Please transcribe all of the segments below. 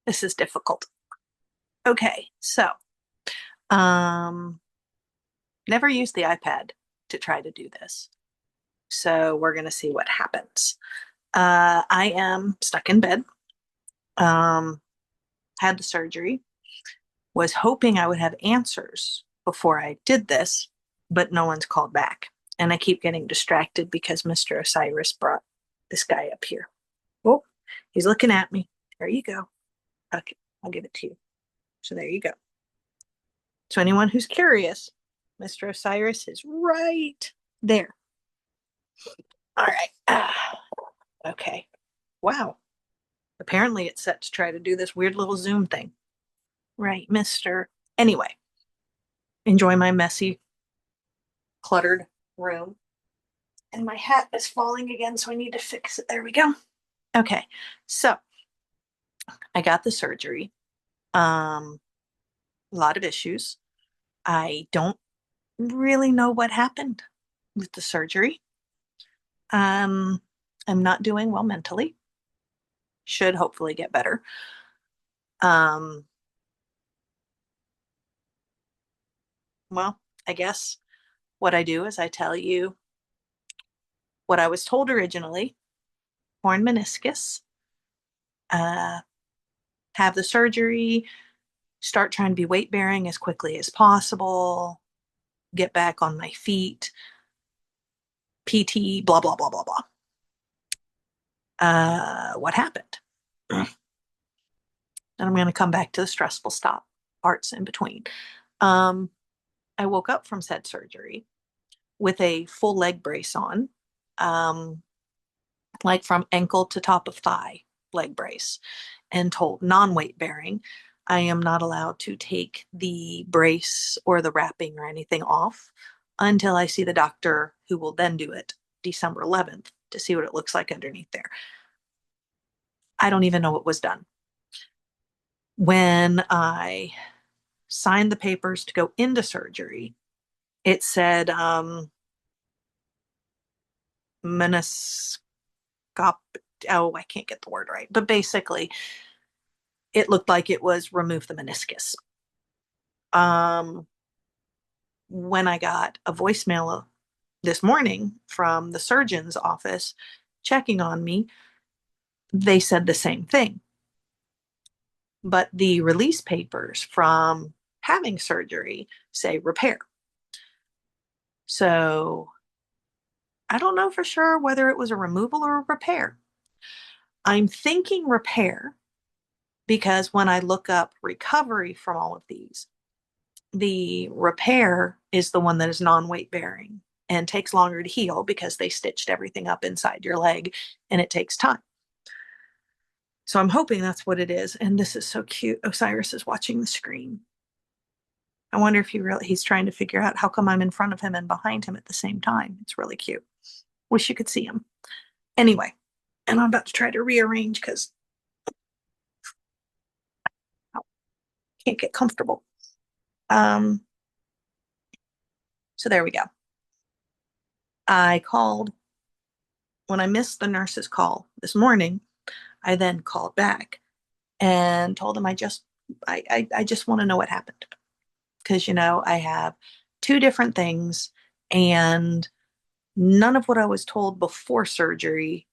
This is difficult. Okay, so um, never used the iPad to try to do this. So we're gonna see what happens. I am stuck in bed. Um, had the surgery. Was hoping I would have answers before I did this, but no one's called back. And I keep getting distracted because Mr. Osiris brought this guy up here. Oh, he's looking at me. There you go. Okay, I'll give it to you. So there you go. So anyone who's curious, Mr. Osiris is right there. All right. Okay. Wow. Apparently it's set to try to do this weird little Zoom thing. Right, Mr. Anyway, enjoy my messy, cluttered room. And my hat is falling again, so I need to fix it. There we go. Okay. So I got the surgery. A lot of issues. I don't really know what happened with the surgery. Um, I'm not doing well mentally. Should hopefully get better. Um, well, I guess what I do is I tell you what I was told originally, torn meniscus, uh, have the surgery, start trying to be weight bearing as quickly as possible, get back on my feet, PT, blah, blah, blah, blah, blah. What happened? And I'm going to come back to the stressful stop parts in between. Um, I woke up from said surgery with a full leg brace on, um, like from ankle to top of thigh leg brace, and told non-weight bearing. I am not allowed to take the brace or the wrapping or anything off until I see the doctor who will then do it December 11th to see what it looks like underneath there. I don't even know what was done. When I signed the papers to go into surgery, it said meniscop. Oh, I can't get the word right. But basically, it looked like it was remove the meniscus. Um, when I got a voicemail this morning from the surgeon's office checking on me, they said the same thing. But the release papers from having surgery say repair. So I don't know for sure whether it was a removal or a repair. I'm thinking repair because when I look up recovery from all of these, the repair is the one that is non-weight bearing and takes longer to heal because they stitched everything up inside your leg and it takes time. So I'm hoping that's what it is. And this is so cute. Osiris is watching the screen. I wonder if he's trying to figure out how come I'm in front of him and behind him at the same time. It's really cute. Wish you could see him. Anyway, and I'm about to try to rearrange because I can't get comfortable. Um, so there we go. I called when I missed the nurse's call this morning. I then called back and told him I just want to know what happened because I have two different things and none of what I was told before surgery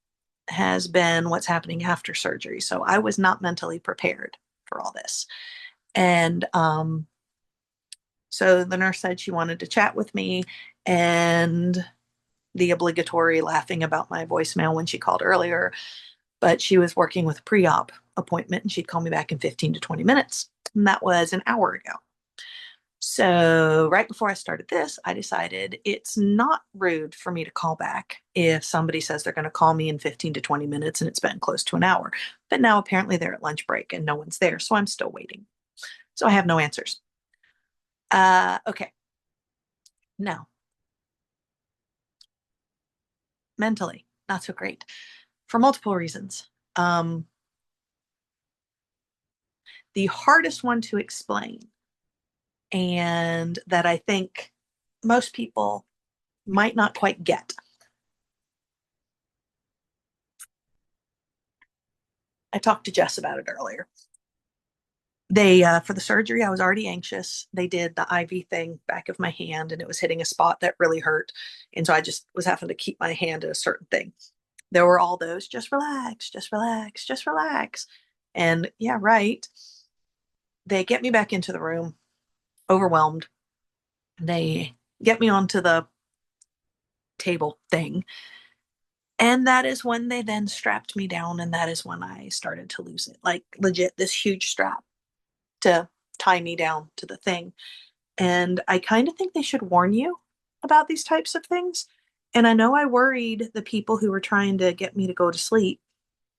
has been what's happening after surgery. So I was not mentally prepared for all this. And so the nurse said she wanted to chat with me and the obligatory laughing about my voicemail when she called earlier, but she was working with a pre-op appointment and she'd call me back in 15 to 20 minutes. And that was an hour ago. So right before I started this, I decided it's not rude for me to call back if somebody says they're going to call me in 15 to 20 minutes and it's been close to an hour. But now apparently they're at lunch break and no one's there. So I'm still waiting. So I have no answers. Okay. Now, mentally, not so great for multiple reasons. The hardest one to explain, and that I think most people might not quite get. I talked to Jess about it earlier. They, for the surgery, I was already anxious. They did the IV thing back of my hand and it was hitting a spot that really hurt. And so I just was having to keep my hand at a certain thing. There were all those, just relax, just relax, just relax. And yeah, right. They get me back into the room, overwhelmed. They get me onto the table thing. And that is when they then strapped me down. And that is when I started to lose it. Like legit, this huge strap to tie me down to the thing. And I kind of think they should warn you about these types of things. And I know I worried the people who were trying to get me to go to sleep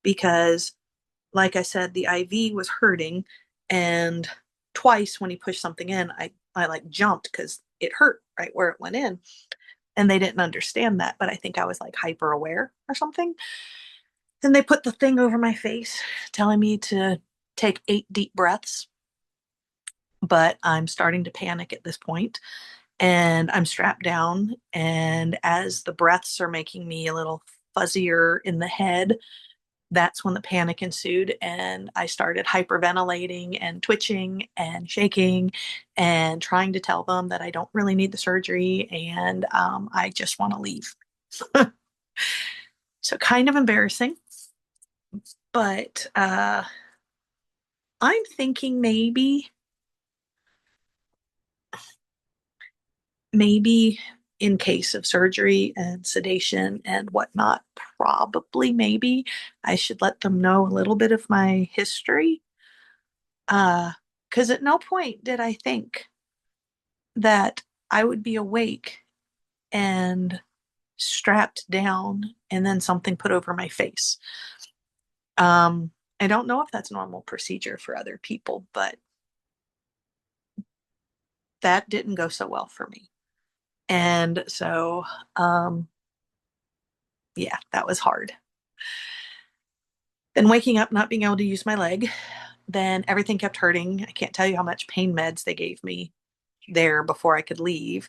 because, like I said, the IV was hurting. And twice when he pushed something in, I like jumped because it hurt right where it went in. And they didn't understand that, but I think I was like hyper aware or something. And they put the thing over my face, telling me to take 8 deep breaths. But I'm starting to panic at this point, and I'm strapped down. And as the breaths are making me a little fuzzier in the head, that's when the panic ensued. And I started hyperventilating and twitching and shaking and trying to tell them that I don't really need the surgery and I just want to leave. So, kind of embarrassing. But I'm thinking maybe in case of surgery and sedation and whatnot, probably maybe I should let them know a little bit of my history. Because at no point did I think that I would be awake and strapped down and then something put over my face. I don't know if that's normal procedure for other people, but that didn't go so well for me. And so, um, yeah, that was hard. Then waking up, not being able to use my leg, then everything kept hurting. I can't tell you how much pain meds they gave me there before I could leave.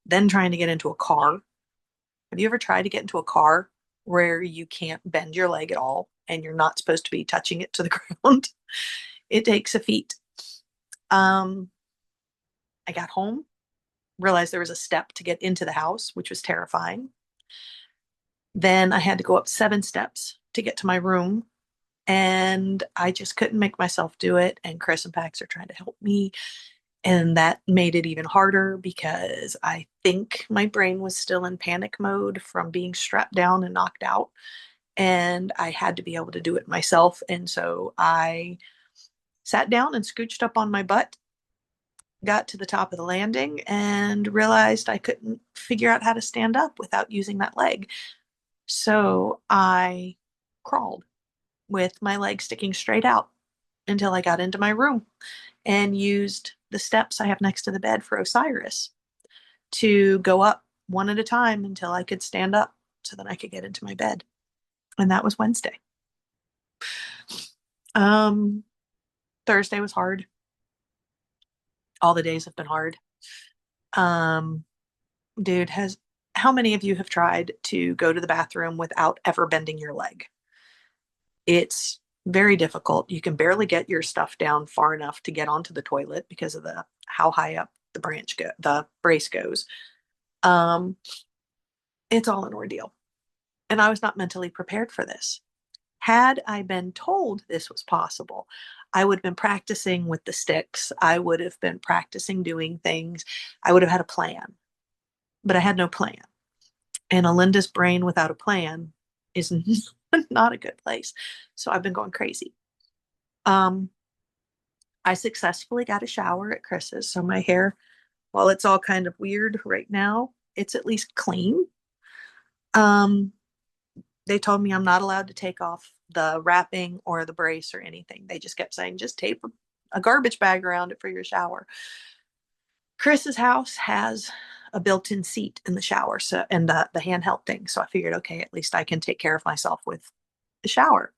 Then trying to get into a car. Have you ever tried to get into a car where you can't bend your leg at all and you're not supposed to be touching it to the ground? It takes a feat. Um, I got home, realized there was a step to get into the house, which was terrifying. Then I had to go up 7 steps to get to my room, and I just couldn't make myself do it. And Chris and Pax are trying to help me. And that made it even harder because I think my brain was still in panic mode from being strapped down and knocked out. And I had to be able to do it myself. And so I sat down and scooched up on my butt, got to the top of the landing, and realized I couldn't figure out how to stand up without using that leg. So I crawled with my leg sticking straight out until I got into my room and used the steps I have next to the bed for Osiris to go up one at a time until I could stand up so that I could get into my bed. And that was Wednesday. Um, Thursday was hard. All the days have been hard. Um, dude, has how many of you have tried to go to the bathroom without ever bending your leg? It's very difficult. You can barely get your stuff down far enough to get onto the toilet because of the how high up the brace goes. Um, it's all an ordeal. And I was not mentally prepared for this. Had I been told this was possible, I would have been practicing with the sticks. I would have been practicing doing things. I would have had a plan, but I had no plan. And a Lynda's brain without a plan is not a good place. So I've been going crazy. Um, I successfully got a shower at Chris's. So my hair, while it's all kind of weird right now, it's at least clean. Um, they told me I'm not allowed to take off the wrapping or the brace or anything. They just kept saying, just tape a garbage bag around it for your shower. Chris's house has a built-in seat in the shower, so and the handheld thing. So I figured, okay, at least I can take care of myself with the shower.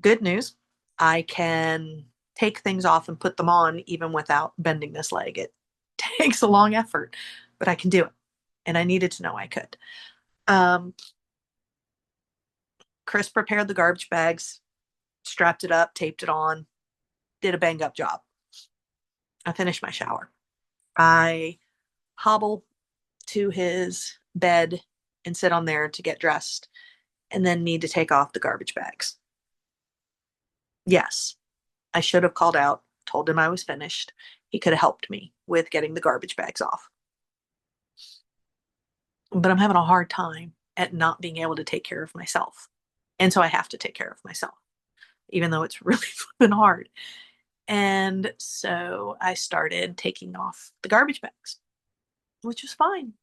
Good news, I can take things off and put them on even without bending this leg. It takes a long effort, but I can do it. And I needed to know I could. Um, Chris prepared the garbage bags. strapped it up, taped it on, did a bang up job. I finished my shower. I hobble to his bed and sit on there to get dressed and then need to take off the garbage bags. Yes, I should have called out, told him I was finished. He could have helped me with getting the garbage bags off. But I'm having a hard time at not being able to take care of myself. And so I have to take care of myself, even though it's really flipping hard. And so I started taking off the garbage bags, which was fine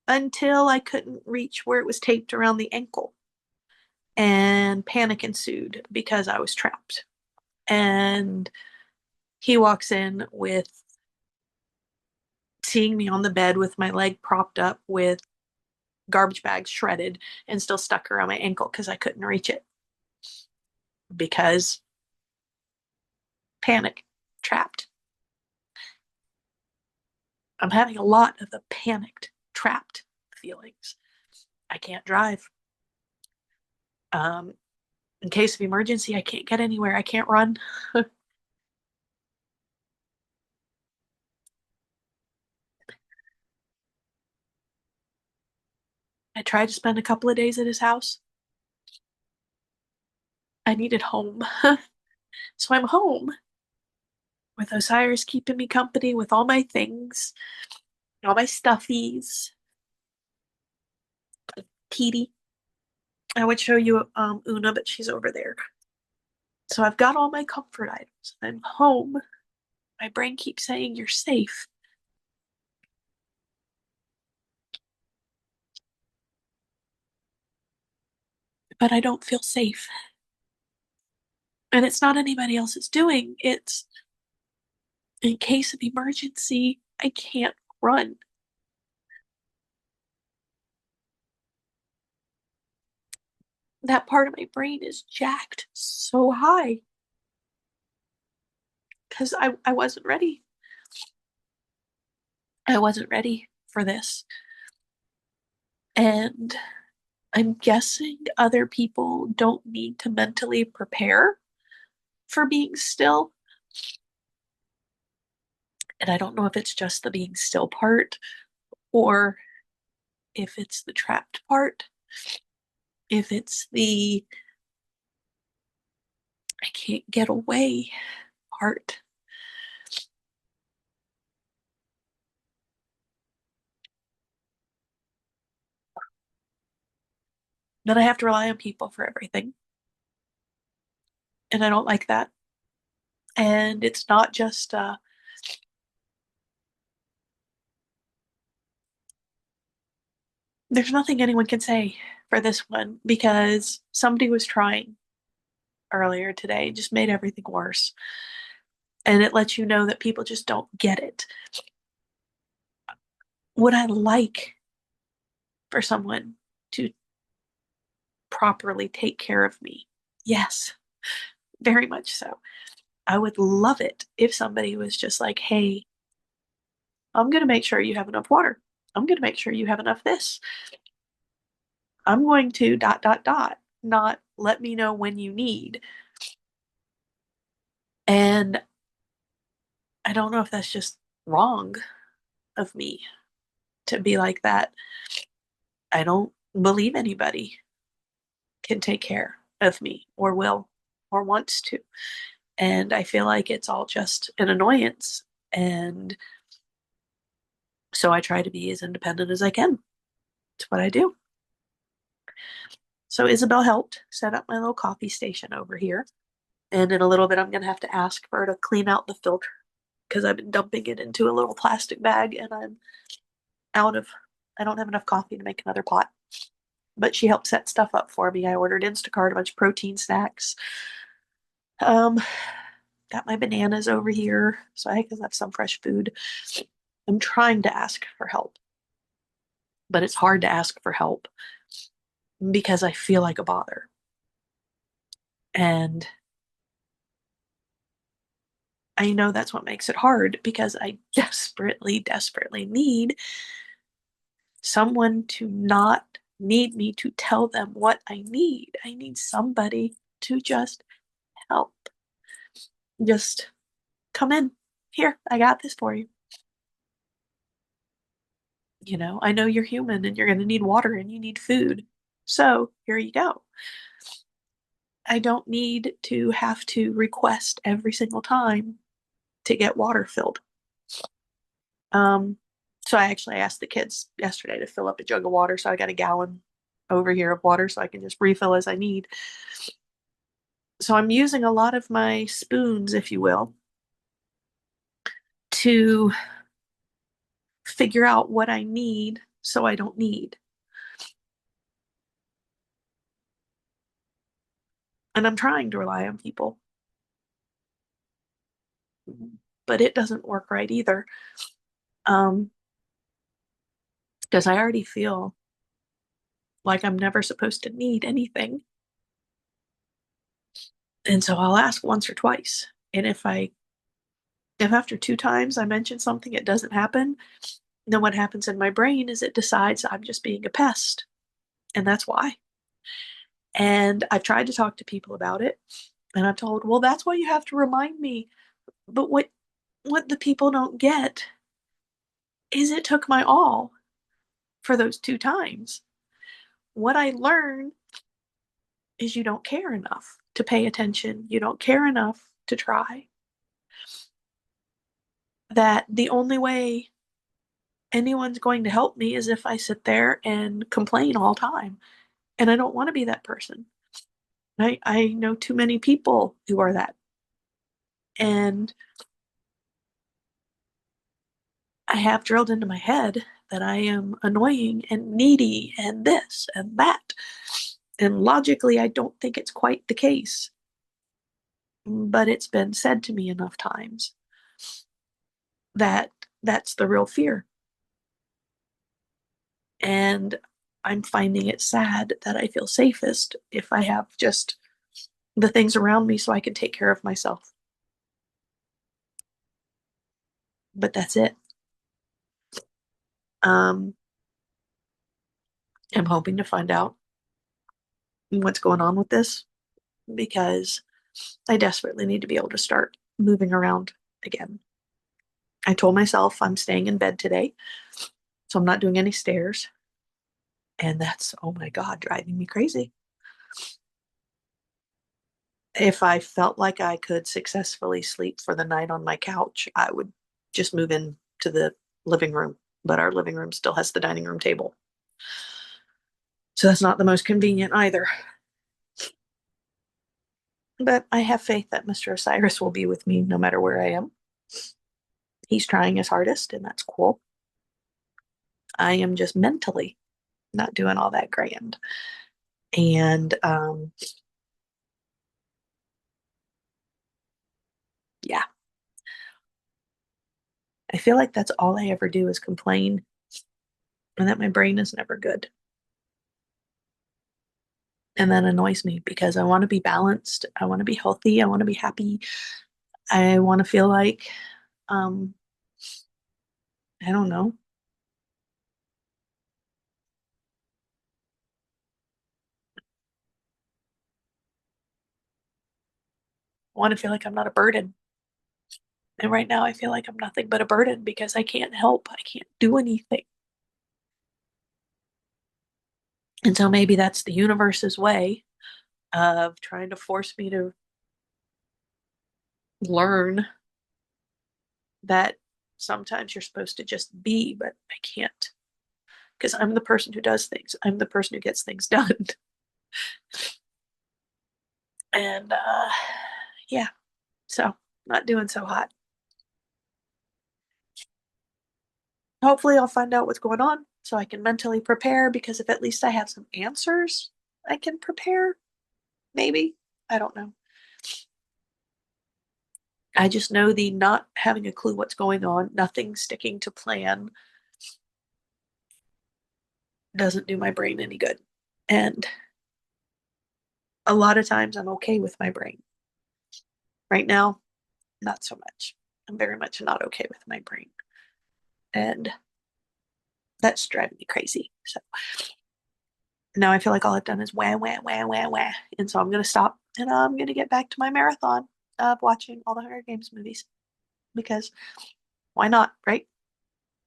until I couldn't reach where it was taped around the ankle. And panic ensued because I was trapped. And he walks in with seeing me on the bed with my leg propped up with garbage bags shredded and still stuck around my ankle because I couldn't reach it because panic, trapped. I'm having a lot of the panicked, trapped feelings. I can't drive. Um, in case of emergency, I can't get anywhere. I can't run. I tried to spend a couple of days at his house. I needed home. So I'm home with Osiris keeping me company with all my things, all my stuffies. Petey. I would show you Una, but she's over there. So I've got all my comfort items. I'm home. My brain keeps saying you're safe, but I don't feel safe. And it's not anybody else's doing. It's in case of emergency, I can't run. That part of my brain is jacked so high because I wasn't ready. I wasn't ready for this. And I'm guessing other people don't need to mentally prepare for being still. And I don't know if it's just the being still part or if it's the trapped part, if it's the I can't get away part. Then I have to rely on people for everything. And I don't like that. And it's not just, there's nothing anyone can say for this one because somebody was trying earlier today, just made everything worse. And it lets you know that people just don't get it. Would I like for someone to properly take care of me? Yes, very much so. I would love it if somebody was just like, hey, I'm going to make sure you have enough water. I'm going to make sure you have enough this. I'm going to dot, dot, dot, not let me know when you need. And I don't know if that's just wrong of me to be like that. I don't believe anybody can take care of me or will or wants to. And I feel like it's all just an annoyance. And so I try to be as independent as I can. It's what I do. So Isabel helped set up my little coffee station over here. And in a little bit, I'm going to have to ask for her to clean out the filter because I've been dumping it into a little plastic bag and out of, I don't have enough coffee to make another pot. But she helped set stuff up for me. I ordered Instacart, a bunch of protein snacks. Um, got my bananas over here, so I can have some fresh food. I'm trying to ask for help, but it's hard to ask for help because I feel like a bother. And I know that's what makes it hard because I desperately, desperately need someone to not need me to tell them what I need. I need somebody to just help. Just come in. Here, I got this for you. I know you're human and you're going to need water and you need food. So here you go. I don't need to have to request every single time to get water filled. Um, so I asked the kids yesterday to fill up a jug of water. So I got a gallon over here of water so I can just refill as I need. So I'm using a lot of my spoons, if you will, to figure out what I need so I don't need. And I'm trying to rely on people, but it doesn't work right either. Um, because I already feel like I'm never supposed to need anything. And so I'll ask once or twice. And if after two times I mention something, it doesn't happen, then what happens in my brain is it decides I'm just being a pest. And that's why. And I've tried to talk to people about it. And I'm told, well, that's why you have to remind me. But what the people don't get is it took my all for those two times. What I learned is you don't care enough to pay attention. You don't care enough to try. That the only way anyone's going to help me is if I sit there and complain all the time. And I don't want to be that person. I know too many people who are that. And I have drilled into my head that I am annoying and needy and this and that. And logically, I don't think it's quite the case. But it's been said to me enough times that that's the real fear. And I'm finding it sad that I feel safest if I have just the things around me so I can take care of myself. But that's it. Um, I'm hoping to find out what's going on with this because I desperately need to be able to start moving around again. I told myself I'm staying in bed today, so I'm not doing any stairs. And that's, oh my God, driving me crazy. If I felt like I could successfully sleep for the night on my couch, I would just move in to the living room. But our living room still has the dining room table. So that's not the most convenient either. But I have faith that Mr. Osiris will be with me no matter where I am. He's trying his hardest, and that's cool. I am just mentally not doing all that grand. And yeah, I feel like that's all I ever do is complain and that my brain is never good. And that annoys me because I want to be balanced. I want to be healthy. I want to be happy. I want to feel like, um, I don't know. I want to feel like I'm not a burden. And right now I feel like I'm nothing but a burden because I can't help. I can't do anything. And so maybe that's the universe's way of trying to force me to learn that sometimes you're supposed to just be, but I can't because I'm the person who does things. I'm the person who gets things done. And yeah, so not doing so hot. Hopefully, I'll find out what's going on so I can mentally prepare because if at least I have some answers, I can prepare. Maybe. I don't know. I just know the not having a clue what's going on, nothing sticking to plan doesn't do my brain any good. And a lot of times I'm okay with my brain. Right now, not so much. I'm very much not okay with my brain. And that's driving me crazy. So Now I feel like all I've done is wah, wah, wah, wah, wah. And so I'm going to stop and I'm going to get back to my marathon of watching all the Hunger Games movies because why not, right?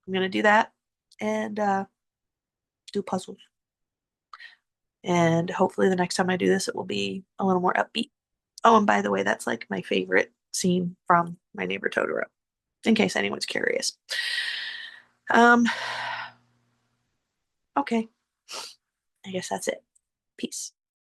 I'm going to do that and do puzzles. And hopefully the next time I do this, it will be a little more upbeat. Oh, and by the way, that's like my favorite scene from My Neighbor Totoro, in case anyone's curious. Um, okay, I guess that's it. Peace.